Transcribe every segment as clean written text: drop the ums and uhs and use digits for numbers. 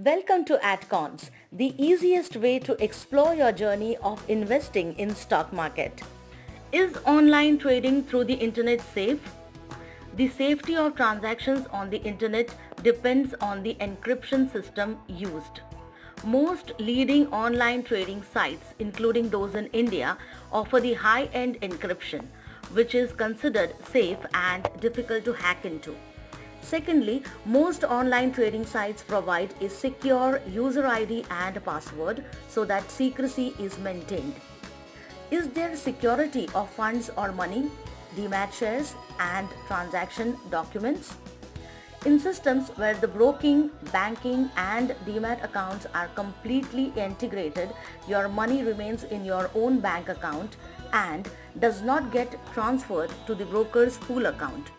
Welcome to AdCons, the easiest way to explore your journey of investing in stock market. Is online trading through the internet safe? The safety of transactions on the internet depends on the encryption system used. Most leading online trading sites, including those in India, offer the high-end encryption, which is considered safe and difficult to hack into. Secondly, most online trading sites provide a secure user ID and password so that secrecy is maintained. Is there security of funds or money, demat shares, and transaction documents? In systems where the broking, banking, and demat accounts are completely integrated, your money remains in your own bank account and does not get transferred to the broker's pool account.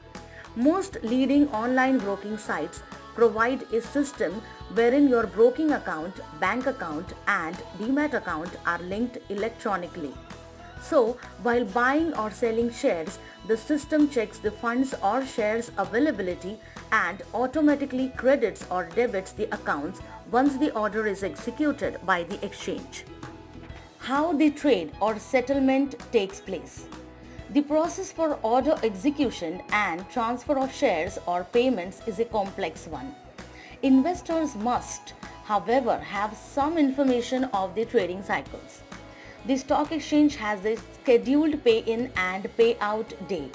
Most leading online broking sites provide a system wherein your broking account, bank account, and demat account are linked electronically. So, while buying or selling shares, the system checks the funds or shares availability and automatically credits or debits the accounts once the order is executed by the exchange. How the trade or settlement takes place. The process for order execution and transfer of shares or payments is a complex one. Investors must, however, have some information of the trading cycles. The stock exchange has a scheduled pay-in and pay-out day.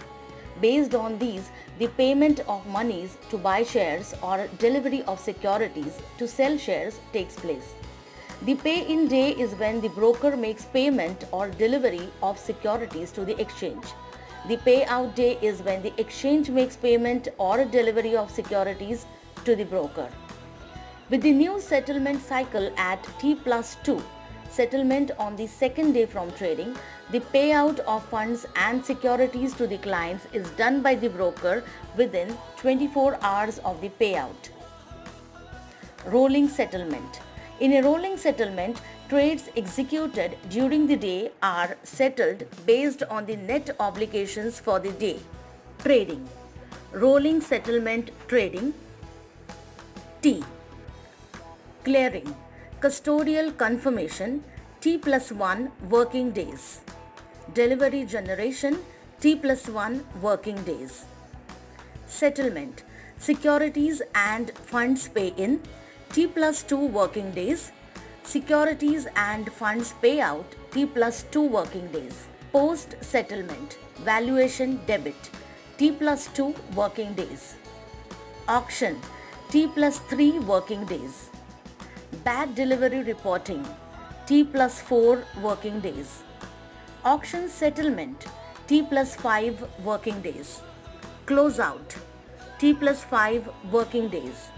Based on these, the payment of monies to buy shares or delivery of securities to sell shares takes place. The pay-in day is when the broker makes payment or delivery of securities to the exchange. The payout day is when the exchange makes payment or delivery of securities to the broker. With the new settlement cycle at T plus 2, settlement on the second day from trading, the payout of funds and securities to the clients is done by the broker within 24 hours of the payout. Rolling settlement. In a rolling settlement, trades executed during the day are settled based on the net obligations for the day. Trading. Rolling settlement trading. T. Clearing. Custodial confirmation T plus 1 working days. Delivery generation T plus 1 working days. Settlement. Securities and funds pay-in T plus 2 working days. Securities and funds payout T plus 2 working days. Post settlement. Valuation debit T plus 2 working days. Auction T plus 3 working days. Bad delivery reporting T plus 4 working days. Auction settlement T plus 5 working days. Closeout T plus 5 working days.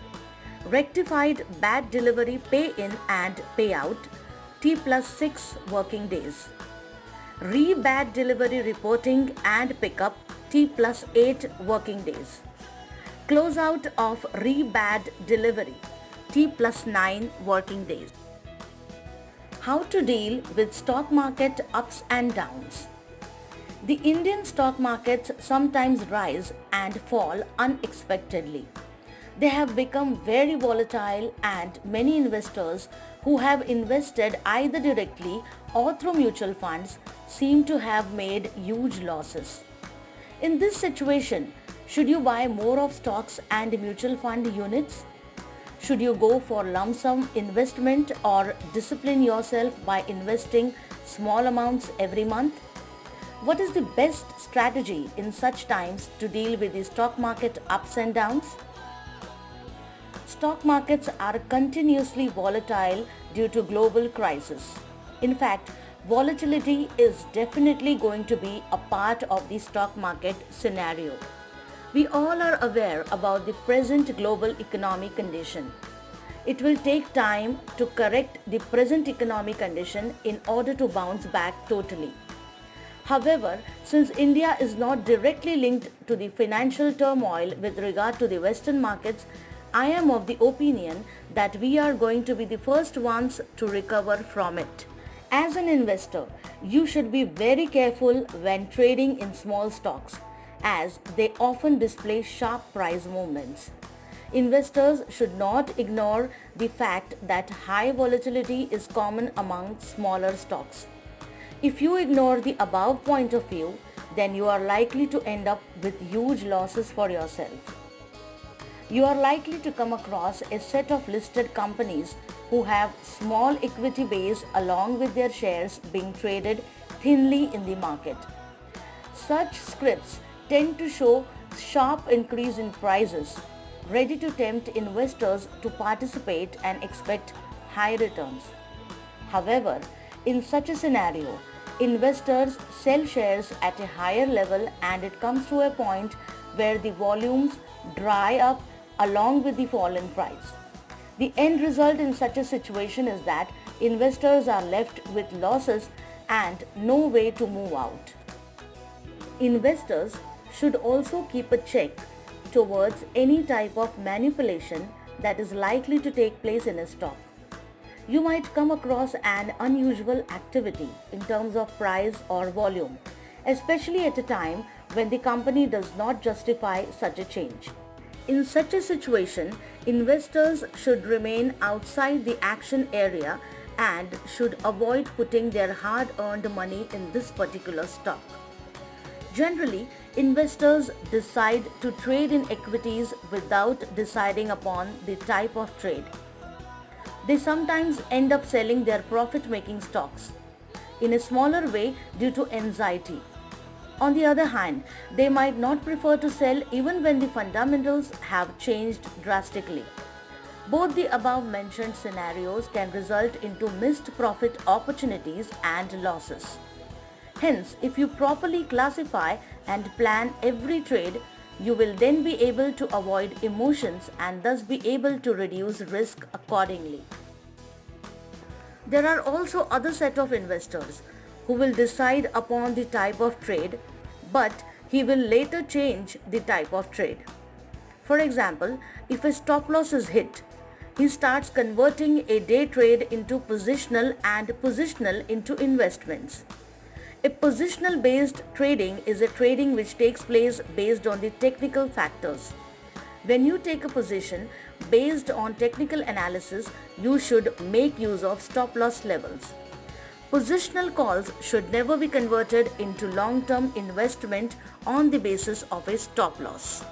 Rectified bad delivery pay-in and payout T plus 6 working days. Re-bad delivery reporting and pickup T plus 8 working days. Closeout of re-bad delivery T plus 9 working days. How to deal with stock market ups and downs. The Indian stock markets sometimes rise and fall unexpectedly. They have become very volatile and many investors who have invested either directly or through mutual funds seem to have made huge losses. In this situation, should you buy more of stocks and mutual fund units? Should you go for lump sum investment or discipline yourself by investing small amounts every month? What is the best strategy in such times to deal with the stock market ups and downs? Stock markets are continuously volatile due to global crisis. In fact, volatility is definitely going to be a part of the stock market scenario. We all are aware about the present global economic condition. It will take time to correct the present economic condition in order to bounce back totally. However, since India is not directly linked to the financial turmoil with regard to the Western markets, I am of the opinion that we are going to be the first ones to recover from it. As an investor, you should be very careful when trading in small stocks, as they often display sharp price movements. Investors should not ignore the fact that high volatility is common among smaller stocks. If you ignore the above point of view, then you are likely to end up with huge losses for yourself. You are likely to come across a set of listed companies who have small equity base along with their shares being traded thinly in the market. Such scripts tend to show sharp increase in prices, ready to tempt investors to participate and expect high returns. However, in such a scenario, investors sell shares at a higher level and it comes to a point where the volumes dry up along with the fall in price. The end result in such a situation is that investors are left with losses and no way to move out. Investors should also keep a check towards any type of manipulation that is likely to take place in a stock. You might come across an unusual activity in terms of price or volume, especially at a time when the company does not justify such a change. In such a situation, investors should remain outside the action area and should avoid putting their hard-earned money in this particular stock. Generally, investors decide to trade in equities without deciding upon the type of trade. They sometimes end up selling their profit-making stocks in a smaller way due to anxiety. On the other hand, they might not prefer to sell even when the fundamentals have changed drastically. Both the above mentioned scenarios can result into missed profit opportunities and losses. Hence, if you properly classify and plan every trade, you will then be able to avoid emotions and thus be able to reduce risk accordingly. There are also other set of investors who will decide upon the type of trade, but he will later change the type of trade. For example, if a stop loss is hit, he starts converting a day trade into positional and positional into investments. A positional based trading is a trading which takes place based on the technical factors. When you take a position based on technical analysis, you should make use of stop loss levels. Positional calls should never be converted into long-term investment on the basis of a stop loss.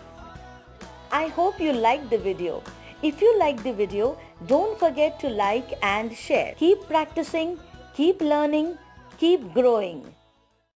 I hope you liked the video. If you liked the video, don't forget to like and share. Keep practicing, keep learning, keep growing.